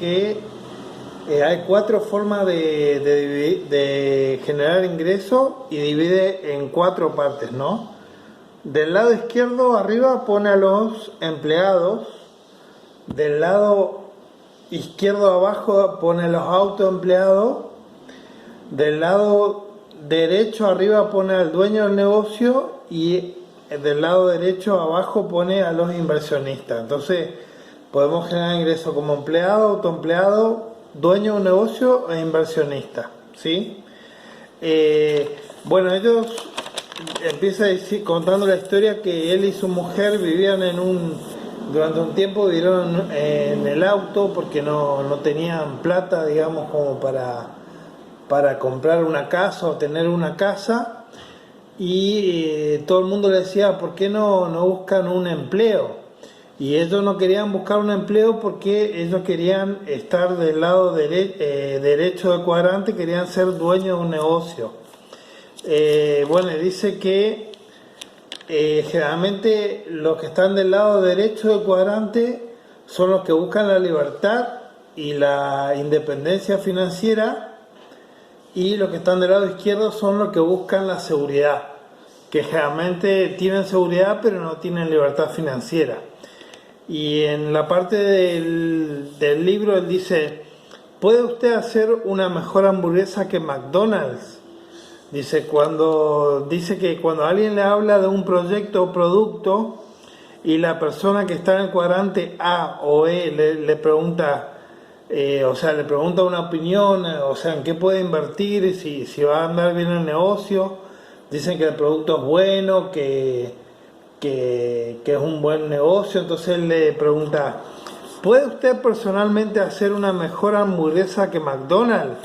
que hay 4 formas de generar ingresos y divide en 4 partes, ¿no? Del lado izquierdo arriba pone a los empleados, del lado izquierdo abajo pone a los autoempleados, del lado derecho arriba pone al dueño del negocio y del lado derecho abajo pone a los inversionistas. Entonces podemos generar ingresos como empleado, autoempleado, dueño de un negocio e inversionista, ¿sí? Bueno, ellos empieza contando la historia que él y su mujer vivían durante un tiempo vivieron en el auto porque no tenían plata, digamos, como para comprar una casa o tener una casa, y todo el mundo le decía, ¿por qué no buscan un empleo? Y ellos no querían buscar un empleo porque ellos querían estar del lado derecho del cuadrante, querían ser dueños de un negocio. Bueno, dice que generalmente los que están del lado derecho del cuadrante son los que buscan la libertad y la independencia financiera, y los que están del lado izquierdo son los que buscan la seguridad, que generalmente tienen seguridad pero no tienen libertad financiera. Y en la parte del libro él dice, ¿puede usted hacer una mejor hamburguesa que McDonald's? Dice que cuando alguien le habla de un proyecto o producto y la persona que está en el cuadrante A o E le pregunta, le pregunta una opinión, en qué puede invertir, si va a andar bien el negocio, dicen que el producto es bueno, que es un buen negocio. Entonces él le pregunta, ¿puede usted personalmente hacer una mejor hamburguesa que McDonald's?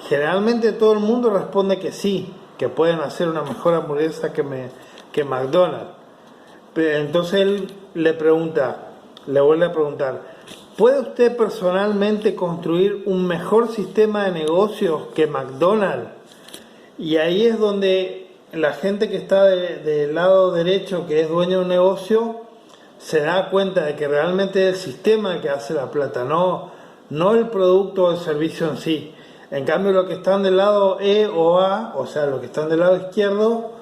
Generalmente todo el mundo responde que sí, que pueden hacer una mejor hamburguesa que McDonald's. Entonces él le vuelve a preguntar, ¿puede usted personalmente construir un mejor sistema de negocios que McDonald's? Y ahí es donde la gente que está del lado derecho, que es dueño de un negocio, se da cuenta de que realmente es el sistema el que hace la plata, no el producto o el servicio en sí. En cambio, los que están del lado E o A, los que están del lado izquierdo,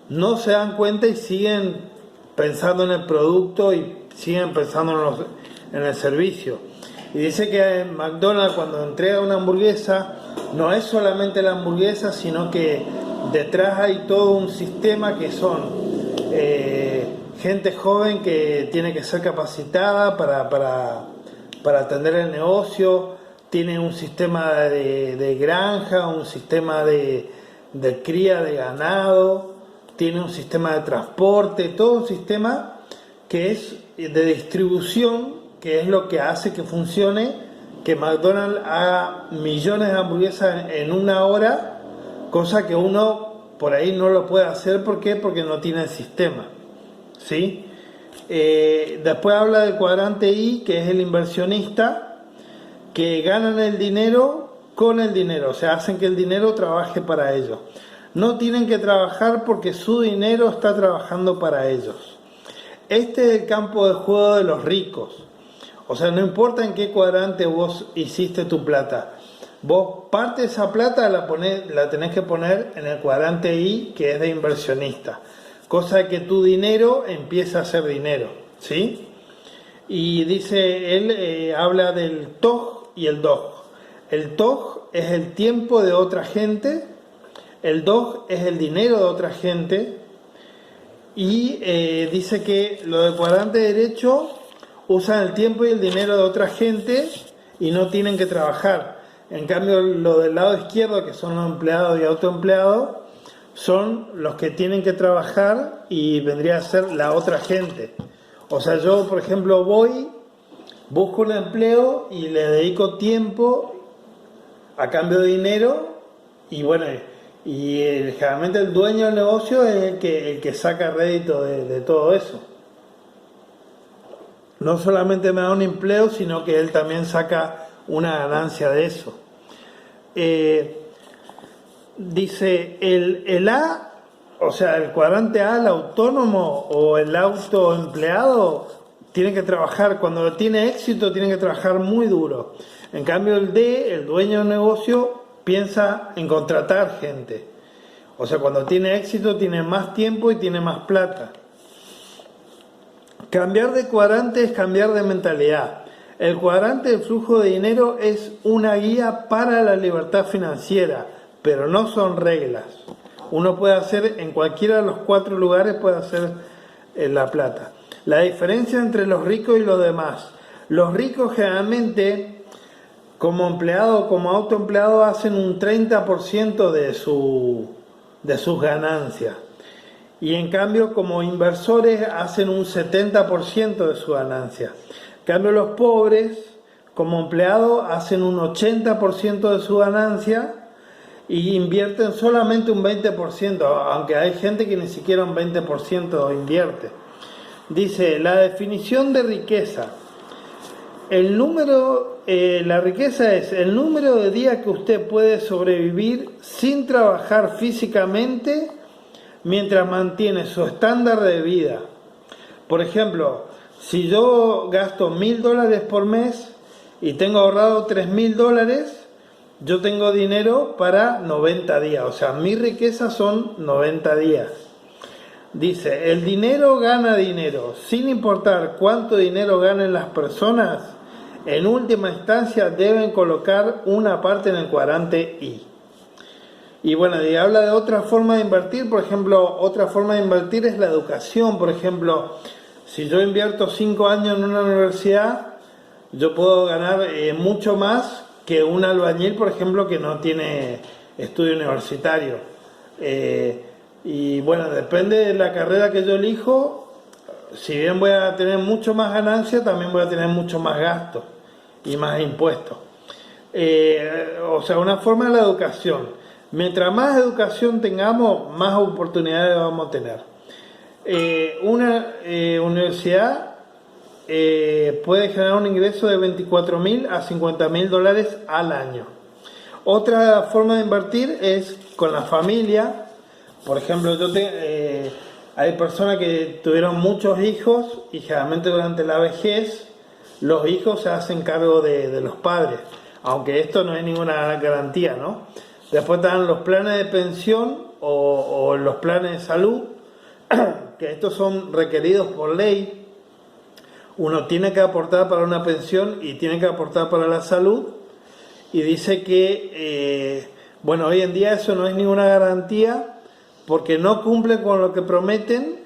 no se dan cuenta y siguen pensando en el producto y siguen pensando en el servicio. Y dice que McDonald's, cuando entrega una hamburguesa, no es solamente la hamburguesa, sino que detrás hay todo un sistema que son gente joven que tiene que ser capacitada para atender el negocio, tiene un sistema de granja, un sistema de cría de ganado, tiene un sistema de transporte, todo un sistema que es de distribución, que es lo que hace que funcione, que McDonald's haga millones de hamburguesas en una hora, cosa que uno por ahí no lo puede hacer. ¿Por qué? Porque no tiene el sistema, ¿sí? Después habla del cuadrante I, que es el inversionista, que ganan el dinero con el dinero, hacen que el dinero trabaje para ellos. No tienen que trabajar porque su dinero está trabajando para ellos. Este es el campo de juego de los ricos. No importa en qué cuadrante vos hiciste tu plata. Vos parte de esa plata la tenés que poner en el cuadrante I, que es de inversionista. Cosa que tu dinero empieza a ser dinero, ¿sí? Y dice, él habla del TOG y el DOG. El TOG es el tiempo de otra gente, el DOG es el dinero de otra gente, y dice que lo del cuadrante derecho usan el tiempo y el dinero de otra gente y no tienen que trabajar. En cambio, lo del lado izquierdo, que son los empleados y autoempleados, son los que tienen que trabajar y vendría a ser la otra gente. Yo, por ejemplo, busco un empleo y le dedico tiempo a cambio de dinero, y bueno, generalmente el dueño del negocio es el que saca rédito de todo eso. No solamente me da un empleo, sino que él también saca una ganancia de eso. Dice, el A, el cuadrante A, el autónomo o el autoempleado, tiene que trabajar, cuando tiene éxito, tiene que trabajar muy duro. En cambio, el D, el dueño del negocio, piensa en contratar gente. O sea, cuando tiene éxito, tiene más tiempo y tiene más plata. Cambiar de cuadrante es cambiar de mentalidad. El cuadrante del flujo de dinero es una guía para la libertad financiera, pero no son reglas. Uno puede hacer en cualquiera de los 4 lugares, puede hacer la plata. La diferencia entre los ricos y los demás. Los ricos generalmente, como empleado o como autoempleado, hacen un 30% de sus ganancias. Y en cambio, como inversores, hacen un 70% de su ganancia. En cambio, los pobres, como empleados, hacen un 80% de su ganancia y invierten solamente un 20%, aunque hay gente que ni siquiera un 20% invierte. Dice, la definición de riqueza. La riqueza es el número de días que usted puede sobrevivir sin trabajar físicamente mientras mantiene su estándar de vida. Por ejemplo, si yo gasto $1.000 por mes y tengo ahorrado $3.000, yo tengo dinero para 90 días. O sea, mi riqueza son 90 días. Dice, el dinero gana dinero. Sin importar cuánto dinero ganen las personas, en última instancia deben colocar una parte en el cuadrante I. Y bueno, y habla de otra forma de invertir. Por ejemplo, otra forma de invertir es la educación. Por ejemplo, si yo invierto 5 años en una universidad, yo puedo ganar mucho más que un albañil, por ejemplo, que no tiene estudio universitario. Y bueno, depende de la carrera que yo elijo. Si bien voy a tener mucho más ganancia, también voy a tener mucho más gastos y más impuestos. O sea, una forma de la educación. Mientras más educación tengamos, más oportunidades vamos a tener. Una universidad puede generar un ingreso de $24.000 a $50.000 al año. Otra forma de invertir es con la familia. Por ejemplo, hay personas que tuvieron muchos hijos y generalmente durante la vejez los hijos se hacen cargo de los padres, aunque esto no es ninguna garantía, ¿no? Después están los planes de pensión o los planes de salud, que estos son requeridos por ley. Uno tiene que aportar para una pensión y tiene que aportar para la salud. Y dice que, bueno, hoy en día eso no es ninguna garantía porque no cumple con lo que prometen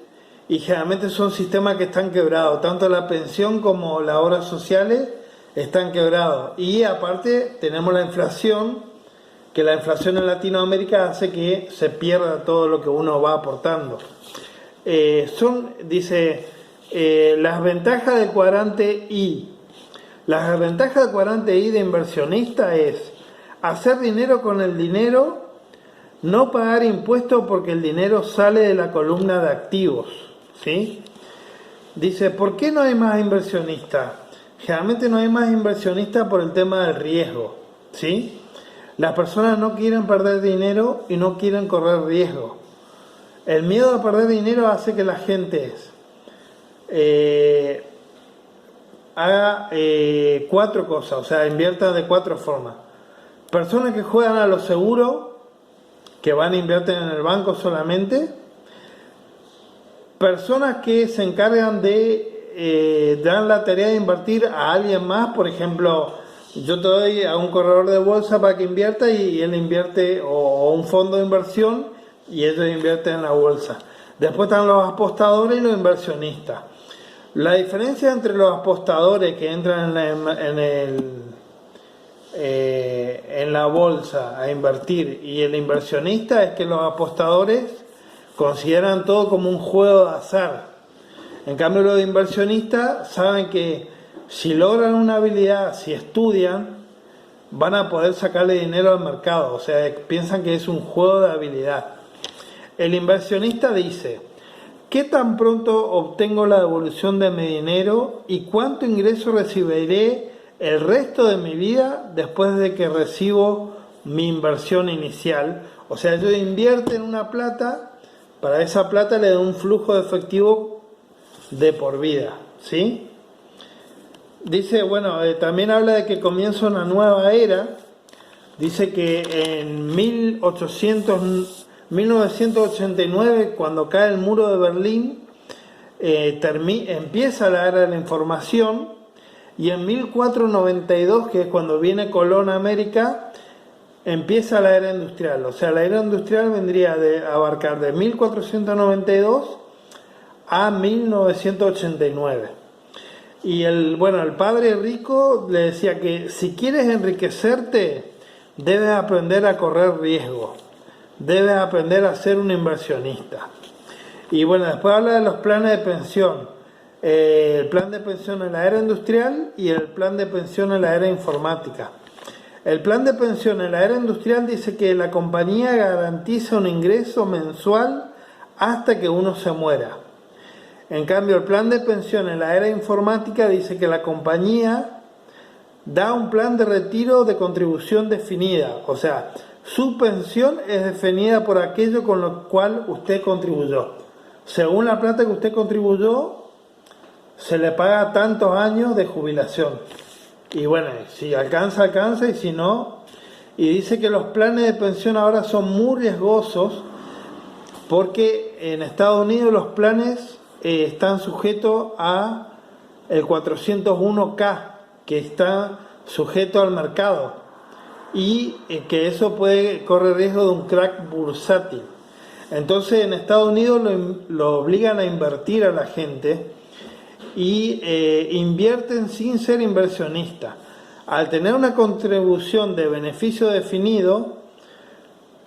y generalmente son sistemas que están quebrados. Tanto la pensión como las obras sociales están quebrados. Y aparte tenemos la inflación, que la inflación en Latinoamérica hace que se pierda todo lo que uno va aportando. Dice, las ventajas del cuadrante I. Las ventajas del cuadrante I de inversionista es hacer dinero con el dinero, no pagar impuestos porque el dinero sale de la columna de activos, ¿sí? Dice, ¿por qué no hay más inversionistas? Generalmente no hay más inversionistas por el tema del riesgo, ¿sí? Las personas no quieren perder dinero y no quieren correr riesgo. El miedo a perder dinero hace que la gente haga 4 cosas, o sea, invierta de 4 formas. Personas que juegan a lo seguro, que van e invierten en el banco solamente. Personas que se encargan de dar la tarea de invertir a alguien más. Por ejemplo, yo te doy a un corredor de bolsa para que invierta y él invierte, o un fondo de inversión y ellos invierten en la bolsa. Después están los apostadores y los inversionistas. La diferencia entre los apostadores que entran en la bolsa a invertir y el inversionista es que los apostadores consideran todo como un juego de azar. En cambio, los inversionistas saben que si logran una habilidad, si estudian, van a poder sacarle dinero al mercado. O sea, piensan que es un juego de habilidad. El inversionista dice, ¿qué tan pronto obtengo la devolución de mi dinero y cuánto ingreso recibiré el resto de mi vida después de que recibo mi inversión inicial? O sea, yo invierto en una plata, para esa plata le doy un flujo de efectivo de por vida, ¿sí? Dice, bueno, también habla de que comienza una nueva era. Dice que en 1989, cuando cae el muro de Berlín, empieza la era de la información, y en 1492, que es cuando viene Colón a América, empieza la era industrial. O sea, la era industrial vendría de abarcar de 1492 a 1989. Y el padre rico le decía que si quieres enriquecerte, debes aprender a correr riesgo, debes aprender a ser un inversionista. Y bueno, después habla de los planes de pensión. El plan de pensión en la era industrial y el plan de pensión en la era informática. El plan de pensión en la era industrial dice que la compañía garantiza un ingreso mensual hasta que uno se muera. En cambio, el plan de pensión en la era informática dice que la compañía da un plan de retiro de contribución definida. O sea, su pensión es definida por aquello con lo cual usted contribuyó. Según la plata que usted contribuyó, se le paga tantos años de jubilación. Y bueno, si alcanza, alcanza, y si no... Y dice que los planes de pensión ahora son muy riesgosos porque en Estados Unidos los planes están sujetos a el 401k, que está sujeto al mercado, y que eso corre riesgo de un crack bursátil. Entonces en Estados Unidos lo obligan a invertir a la gente, y invierten sin ser inversionistas. Al tener una contribución de beneficio definido,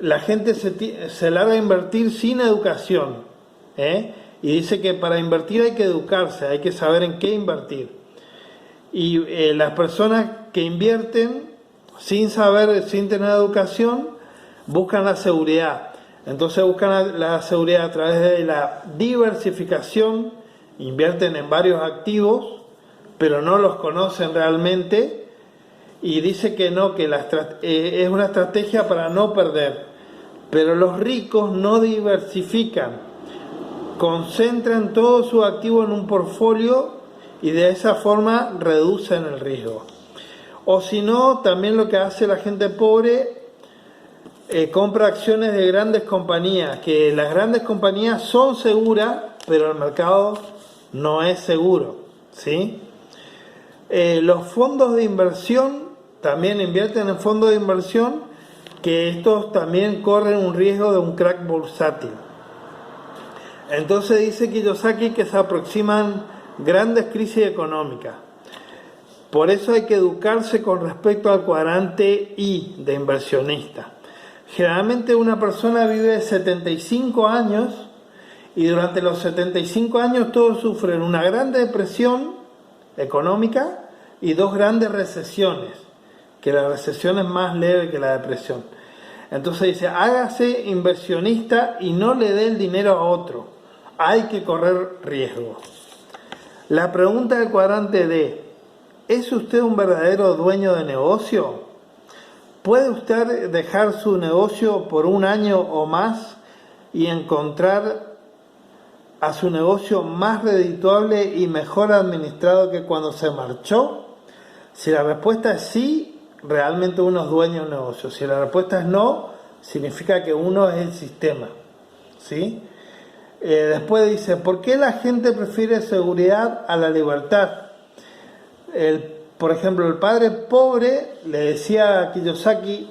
la gente se larga a invertir sin educación, y dice que para invertir hay que educarse, hay que saber en qué invertir. Y las personas que invierten sin saber, sin tener educación, buscan la seguridad. Entonces buscan la seguridad a través de la diversificación. Invierten en varios activos, pero no los conocen realmente, y dice que no, que es una estrategia para no perder. Pero los ricos no diversifican, concentran todo su activo en un portfolio y de esa forma reducen el riesgo. O si no, también lo que hace la gente pobre, compra acciones de grandes compañías, que las grandes compañías son seguras, pero el mercado no es seguro, ¿sí? Los fondos de inversión también invierten en fondos de inversión, que estos también corren un riesgo de un crack bursátil. Entonces dice Kiyosaki que se aproximan grandes crisis económicas. Por eso hay que educarse con respecto al cuadrante I de inversionista. Generalmente una persona vive 75 años, y durante los 75 años todos sufren una gran depresión económica y dos grandes recesiones, que la recesión es más leve que la depresión. Entonces dice, hágase inversionista y no le dé el dinero a otro, hay que correr riesgo. La pregunta del cuadrante D: ¿es usted un verdadero dueño de negocio? ¿Puede usted dejar su negocio por un año o más y encontrar a su negocio más redituable y mejor administrado que cuando se marchó? Si la respuesta es sí, realmente uno es dueño de un negocio. Si la respuesta es no, significa que uno es el sistema, ¿sí? Después dice, ¿por qué la gente prefiere seguridad a la libertad? Por ejemplo, el padre pobre le decía a Kiyosaki,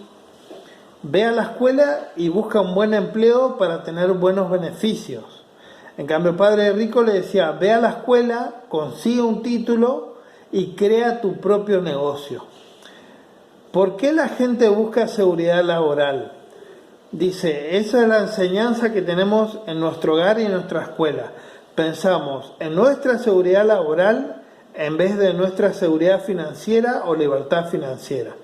ve a la escuela y busca un buen empleo para tener buenos beneficios. En cambio, el padre rico le decía, ve a la escuela, consigue un título y crea tu propio negocio. ¿Por qué la gente busca seguridad laboral? Dice, esa es la enseñanza que tenemos en nuestro hogar y en nuestra escuela. Pensamos en nuestra seguridad laboral en vez de nuestra seguridad financiera o libertad financiera.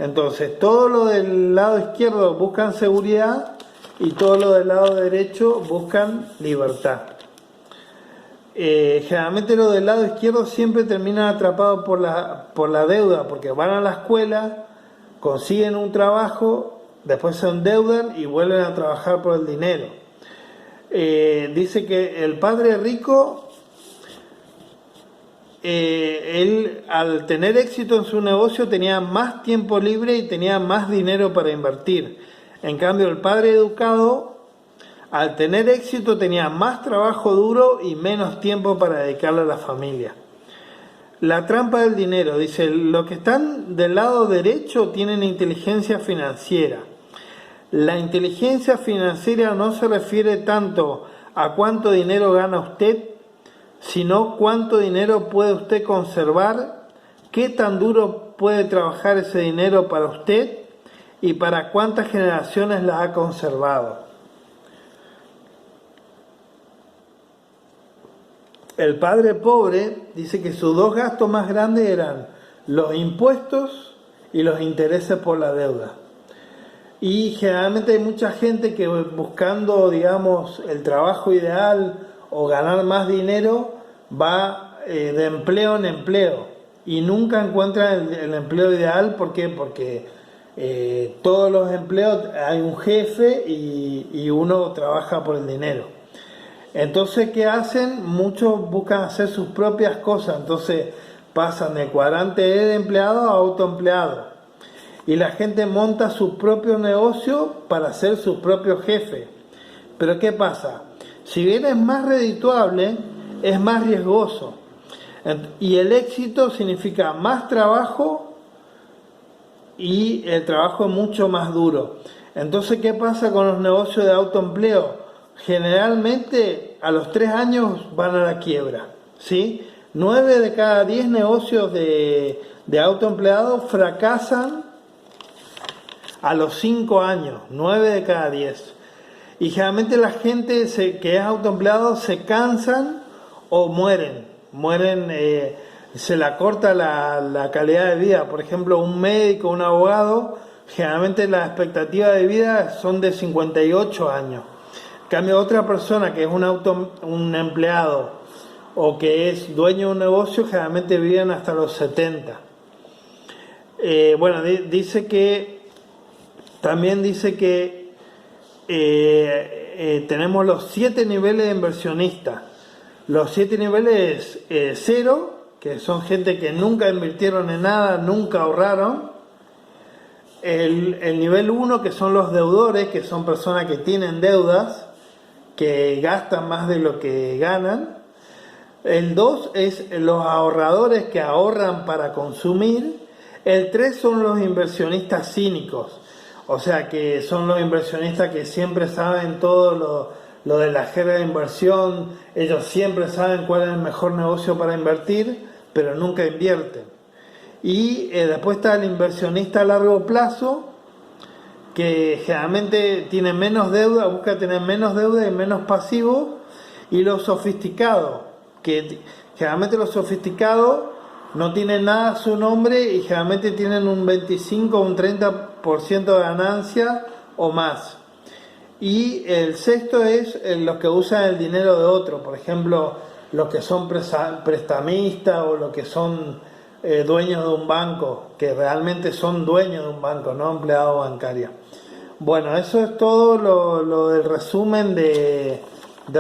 Entonces, todo lo del lado izquierdo buscan seguridad y todo lo del lado derecho buscan libertad. Generalmente lo del lado izquierdo siempre terminan atrapados por la deuda, porque van a la escuela, consiguen un trabajo, después se endeudan y vuelven a trabajar por el dinero. Dice que el padre rico él al tener éxito en su negocio tenía más tiempo libre y tenía más dinero para invertir. En cambio, el padre educado, al tener éxito, tenía más trabajo duro y menos tiempo para dedicarle a la familia. La trampa del dinero, dice, los que están del lado derecho tienen inteligencia financiera. La inteligencia financiera no se refiere tanto a cuánto dinero gana usted, sino cuánto dinero puede usted conservar, qué tan duro puede trabajar ese dinero para usted y para cuántas generaciones la ha conservado. El padre pobre dice que sus dos gastos más grandes eran los impuestos y los intereses por la deuda. Y generalmente hay mucha gente que buscando, digamos, el trabajo ideal o ganar más dinero va de empleo en empleo y nunca encuentra el empleo ideal. ¿Por qué? Porque todos los empleos hay un jefe y uno trabaja por el dinero. Entonces, ¿qué hacen? Muchos buscan hacer sus propias cosas, entonces pasan de cuadrante de empleado a autoempleado. Y la gente monta su propio negocio para ser su propio jefe. Pero ¿qué pasa? Si bien es más redituable, es más riesgoso. Y el éxito significa más trabajo y el trabajo es mucho más duro. Entonces, ¿qué pasa con los negocios de autoempleo? Generalmente a los 3 años van a la quiebra, ¿sí? 9 de cada 10 negocios de autoempleados fracasan a los 5 años, 9 de cada 10. Y generalmente la gente que es autoempleado se cansan o mueren, se la corta la calidad de vida. Por ejemplo, un médico, un abogado, generalmente la expectativa de vida son de 58 años. En cambio, otra persona que es un empleado o que es dueño de un negocio, generalmente viven hasta los 70. También dice que tenemos los 7 niveles de inversionistas. Los 7 niveles es 0, que son gente que nunca invirtieron en nada, nunca ahorraron. El nivel 1, que son los deudores, que son personas que tienen deudas, que gastan más de lo que ganan. El 2 es los ahorradores que ahorran para consumir. El 3 son los inversionistas cínicos, o sea que son los inversionistas que siempre saben todo lo de la jerga de inversión. Ellos siempre saben cuál es el mejor negocio para invertir, pero nunca invierten. Y después está el inversionista a largo plazo, que generalmente tiene menos deuda, busca tener menos deuda y menos pasivo. Y los sofisticados, que generalmente los sofisticados no tienen nada a su nombre y generalmente tienen un 25 o un 30% de ganancia o más. Y el sexto es los que usan el dinero de otro, por ejemplo, los que son prestamistas o los que son dueños de un banco, que realmente son dueños de un banco, no empleados bancarios. Bueno, eso es todo lo del resumen de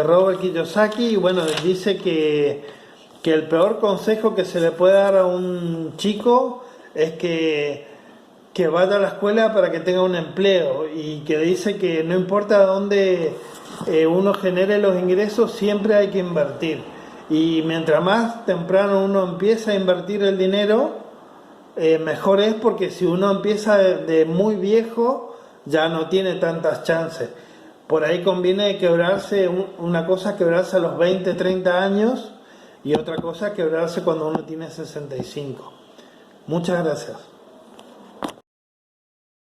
Robert Kiyosaki. Y bueno, dice que el peor consejo que se le puede dar a un chico es que vaya a la escuela para que tenga un empleo, y que dice que no importa dónde uno genere los ingresos, siempre hay que invertir. Y mientras más temprano uno empieza a invertir el dinero, mejor es, porque si uno empieza de muy viejo, ya no tiene tantas chances. Por ahí conviene quebrarse, una cosa es quebrarse a los 20, 30 años y otra cosa es quebrarse cuando uno tiene 65. Muchas gracias.